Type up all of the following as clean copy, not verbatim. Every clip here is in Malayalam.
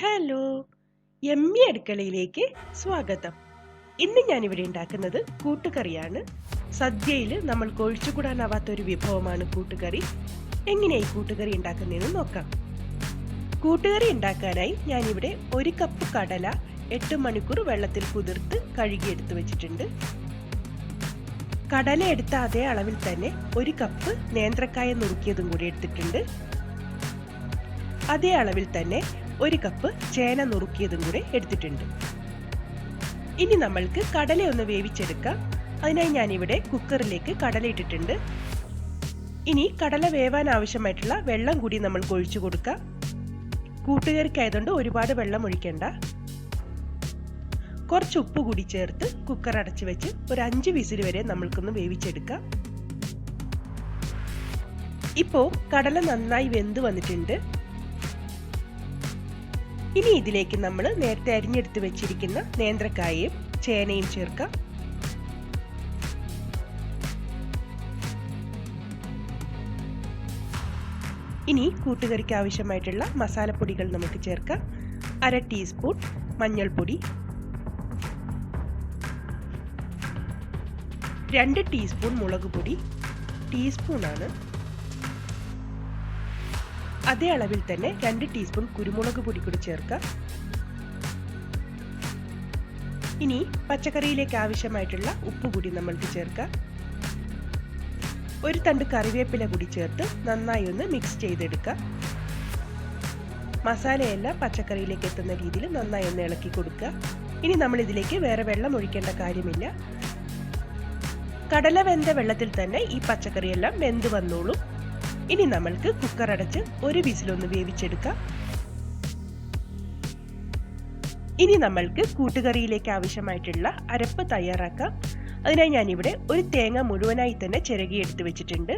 ഹലോ, യമ്മി അടുക്കളയിലേക്ക് സ്വാഗതം. ഇന്ന് ഞാനിവിടെ ഉണ്ടാക്കുന്നത് കൂട്ടുകറിയാണ്. സദ്യയിൽ നമ്മൾ ഒഴിച്ചുകൂടാനാവാത്ത ഒരു വിഭവമാണ് കൂട്ടുകറി. എങ്ങനെയായി കൂട്ടുകറി ഉണ്ടാക്കുന്നതെന്ന് നോക്കാം. കൂട്ടുകറി ഉണ്ടാക്കാനായി ഞാനിവിടെ 1 കപ്പ് കടല 8 മണിക്കൂർ വെള്ളത്തിൽ കുതിർത്ത് കഴുകിയെടുത്ത് വെച്ചിട്ടുണ്ട്. കടല എടുത്ത അതേ അളവിൽ തന്നെ 1 കപ്പ് നേന്ത്രക്കായ നുറുക്കിയതും കൂടി എടുത്തിട്ടുണ്ട്. അതേ അളവിൽ തന്നെ 1 കപ്പ് ചേന നുറുക്കിയതും കൂടെ എടുത്തിട്ടുണ്ട്. ഇനി നമ്മൾക്ക് കടല ഒന്ന് വേവിച്ചെടുക്കാം. അതിനായി ഞാനിവിടെ കുക്കറിലേക്ക് കടല ഇട്ടിട്ടുണ്ട്. ഇനി കടല വേവാൻ ആവശ്യമായിട്ടുള്ള വെള്ളം കൂടി നമ്മൾ ഒഴിച്ചു കൊടുക്കാം. കൂട്ടുകറിക്കായതുകൊണ്ട് ഒരുപാട് വെള്ളം ഒഴിക്കണ്ട. കുറച്ച് ഉപ്പ് കൂടി ചേർത്ത് കുക്കർ അടച്ചു വെച്ച് ഒരു 5 വിസിൽ വരെ നമ്മൾക്കൊന്ന് വേവിച്ചെടുക്കാം. ഇപ്പോൾ കടല നന്നായി വെന്ത് വന്നിട്ടുണ്ട്. ഇനി ഇതിലേക്ക് നമ്മൾ നേരത്തെ അരിഞ്ഞെടുത്ത് വെച്ചിരിക്കുന്ന നേന്ത്രക്കായയും ചേനയും ചേർക്കാം. ഇനി കൂട്ടുകറിക്ക് ആവശ്യമായിട്ടുള്ള മസാലപ്പൊടികൾ നമുക്ക് ചേർക്കാം. 1/2 ടീസ്പൂൺ മഞ്ഞൾപ്പൊടി, 2 ടീസ്പൂൺ മുളക് പൊടി, ടീസ്പൂണാണ്. അതേ അളവിൽ തന്നെ 2 ടീസ്പൂൺ കുരുമുളക് പൊടി കൂടി ചേർക്കാം. ഇനി പച്ചക്കറിയിലേക്ക് ആവശ്യമായിട്ടുള്ള ഉപ്പ് കൂടി നമ്മൾക്ക് ചേർക്കാം. 1 തണ്ട് കറിവേപ്പില കൂടി ചേർത്ത് നന്നായി ഒന്ന് മിക്സ് ചെയ്തെടുക്കാം. മസാലയെല്ലാം പച്ചക്കറിയിലേക്ക് എത്തുന്ന രീതിയിൽ നന്നായി ഒന്ന് ഇളക്കി കൊടുക്കുക. ഇനി നമ്മൾ ഇതിലേക്ക് വേറെ വെള്ളം ഒഴിക്കേണ്ട കാര്യമില്ല. കടല വെന്ത വെള്ളത്തിൽ തന്നെ ഈ പച്ചക്കറിയെല്ലാം വെന്ത് വന്നോളും. ഇനി നമ്മൾക്ക് കുക്കർ അടച്ച് 1 വിസിലൊന്ന് വേവിച്ചെടുക്കാം. ഇനി നമ്മൾക്ക് കൂട്ടുകറിയിലേക്ക് ആവശ്യമായിട്ടുള്ള അരപ്പ് തയ്യാറാക്കാം. അതിനായി ഞാനിവിടെ 1 തേങ്ങ മുഴുവനായി തന്നെ ചിരകിയെടുത്ത് വെച്ചിട്ടുണ്ട്.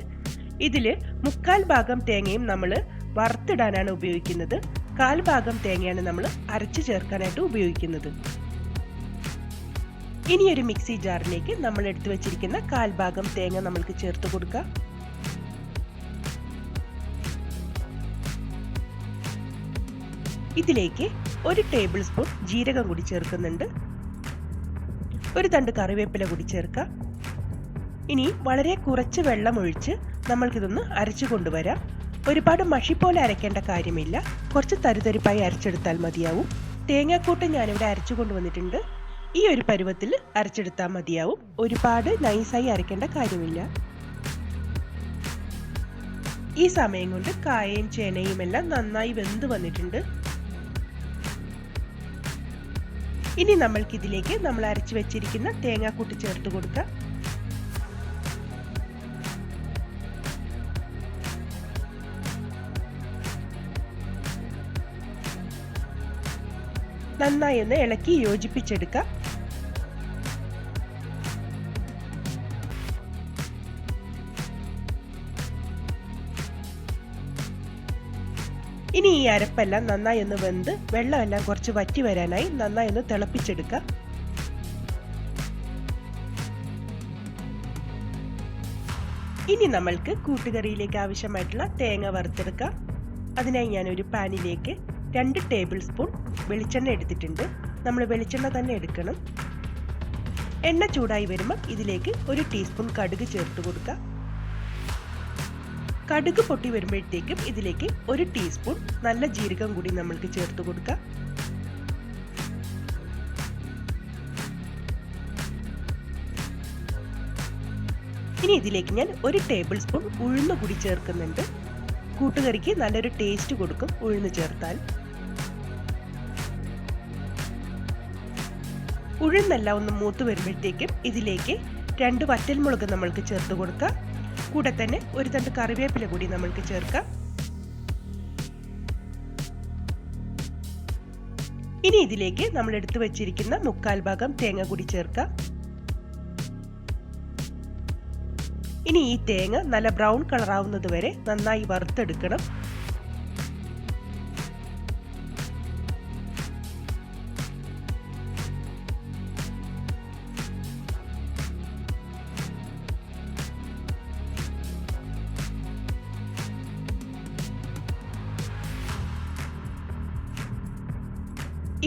ഇതിൽ 1/4 ഭാഗം തേങ്ങയും നമ്മൾ വറുത്തിടാനാണ് ഉപയോഗിക്കുന്നത്. 1/4 ഭാഗം തേങ്ങയാണ് നമ്മൾ അരച്ച് ചേർക്കാനായിട്ട് ഉപയോഗിക്കുന്നത്. ഇനി ഒരു മിക്സി ജാറിലേക്ക് നമ്മൾ എടുത്തു വെച്ചിരിക്കുന്ന 1/4 ഭാഗം തേങ്ങ നമ്മൾക്ക് ചേർത്ത് കൊടുക്കാം. ഇതിലേക്ക് 1 ടേബിൾ സ്പൂൺ ജീരകം കൂടി ചേർക്കുന്നുണ്ട്. 1 തണ്ട് കറിവേപ്പില കൂടി ചേർക്കാം. ഇനി വളരെ കുറച്ച് വെള്ളം ഒഴിച്ച് നമ്മൾക്കിതൊന്ന് അരച്ചു കൊണ്ടുവരാം. ഒരുപാട് മഷി പോലെ അരയ്ക്കേണ്ട കാര്യമില്ല. കുറച്ച് തരിതരിപ്പായി അരച്ചെടുത്താൽ മതിയാവും. തേങ്ങാക്കൂട്ട് ഞാനിവിടെ അരച്ചു കൊണ്ടുവന്നിട്ടുണ്ട്. ഈ ഒരു പരുവത്തിൽ അരച്ചെടുത്താൽ മതിയാവും. ഒരുപാട് നൈസായി അരയ്ക്കേണ്ട കാര്യമില്ല. ഈ സമയം കൊണ്ട് കായയും ചേനയും എല്ലാം നന്നായി വെന്ത് വന്നിട്ടുണ്ട്. ഇനി നമ്മൾക്കിതിലേക്ക് നമ്മൾ അരച്ചു വെച്ചിരിക്കുന്ന തേങ്ങാക്കൂട്ട് ചേർത്ത് കൊടുക്കാം. നന്നായി ഒന്ന് ഇളക്കി യോജിപ്പിച്ചെടുക്കാം. ഇനി ഈ അരപ്പെല്ലാം നന്നായി ഒന്ന് വെന്ത് വെള്ളമെല്ലാം കുറച്ച് വറ്റി വരാനായി നന്നായി ഒന്ന് തിളപ്പിച്ചെടുക്കാം. ഇനി നമ്മൾക്ക് കൂട്ടുകറിയിലേക്ക് ആവശ്യമായിട്ടുള്ള തേങ്ങ വറുത്തെടുക്കാം. അതിനായി ഞാനൊരു പാനിലേക്ക് 2 ടേബിൾ സ്പൂൺ വെളിച്ചെണ്ണ എടുത്തിട്ടുണ്ട്. നമ്മൾ വെളിച്ചെണ്ണ തന്നെ എടുക്കണം. എണ്ണ ചൂടായി വരുമ്പോൾ ഇതിലേക്ക് 1 ടീസ്പൂൺ കടുക് ചേർത്ത് കൊടുക്കാം. കടുക് പൊട്ടി വരുമ്പോഴത്തേക്കും ഇതിലേക്ക് 1 ടീസ്പൂൺ നല്ല ജീരകം കൂടി നമ്മൾക്ക് ചേർത്ത് കൊടുക്കാം. ഇനി ഇതിലേക്ക് ഞാൻ 1 ടേബിൾ സ്പൂൺ ഉഴുന്ന് കൂടി ചേർക്കുന്നുണ്ട്. കൂട്ടുകറിക്ക് നല്ലൊരു ടേസ്റ്റ് കൊടുക്കും ഉഴുന്ന് ചേർത്താൽ. ഉഴുന്നെല്ലാം ഒന്ന് മൂത്ത് വരുമ്പോഴത്തേക്കും ഇതിലേക്ക് 2 വറ്റൽമുളക് നമ്മൾക്ക് ചേർത്ത് കൊടുക്കാം. കൂടെ തന്നെ 1 തണ്ട് കറിവേപ്പില കൂടി നമ്മൾക്ക് ചേർക്കാം. ഇനി ഇതിലേക്ക് നമ്മൾ എടുത്തു വെച്ചിരിക്കുന്ന 1/4 ഭാഗം തേങ്ങ കൂടി ചേർക്കാം. ഇനി ഈ തേങ്ങ നല്ല ബ്രൗൺ കളർ ആവുന്നത് വരെ നന്നായി വറുത്തെടുക്കണം.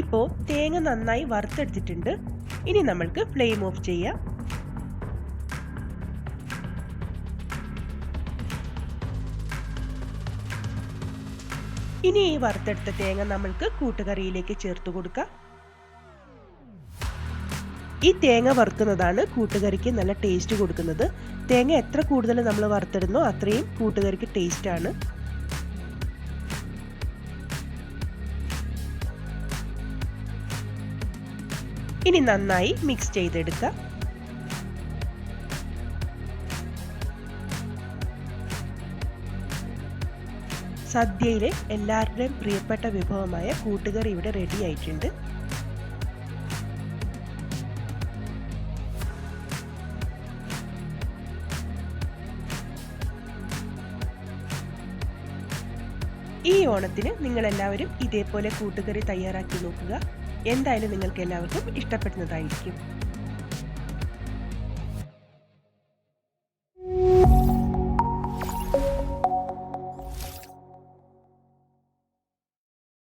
ഇപ്പോൾ തേങ്ങ നന്നായി വറുത്തെടുത്തിട്ടുണ്ട്. ഇനി നമ്മൾക്ക് ഫ്ലെയിം ഓഫ് ചെയ്യാം. ഇനി ഈ വറുത്തെടുത്ത തേങ്ങ നമ്മൾക്ക് കൂട്ടുകറിയിലേക്ക് ചേർത്ത് കൊടുക്കാം. ഈ തേങ്ങ വറുക്കുന്നതാണ് കൂട്ടുകറിക്ക് നല്ല ടേസ്റ്റ് കൊടുക്കുന്നത്. തേങ്ങ എത്ര കൂടുതൽ നമ്മൾ വറുത്തിടുന്നോ അത്രയും കൂട്ടുകറിക്ക് ടേസ്റ്റ് ആണ്. ഇനി നന്നായി മിക്സ് ചെയ്തെടുക്കാം. സദ്യയിലെ എല്ലാവരുടെയും പ്രിയപ്പെട്ട വിഭവമായ കൂട്ടുകറി ഇവിടെ റെഡി ആയിട്ടുണ്ട്. ഈ ഓണത്തിന് നിങ്ങൾ എല്ലാവരും ഇതേപോലെ കൂട്ടുകറി തയ്യാറാക്കി നോക്കുക. എന്തായാലും നിങ്ങൾക്ക് എല്ലാവർക്കും ഇഷ്ടപ്പെടുന്നതായിരിക്കും.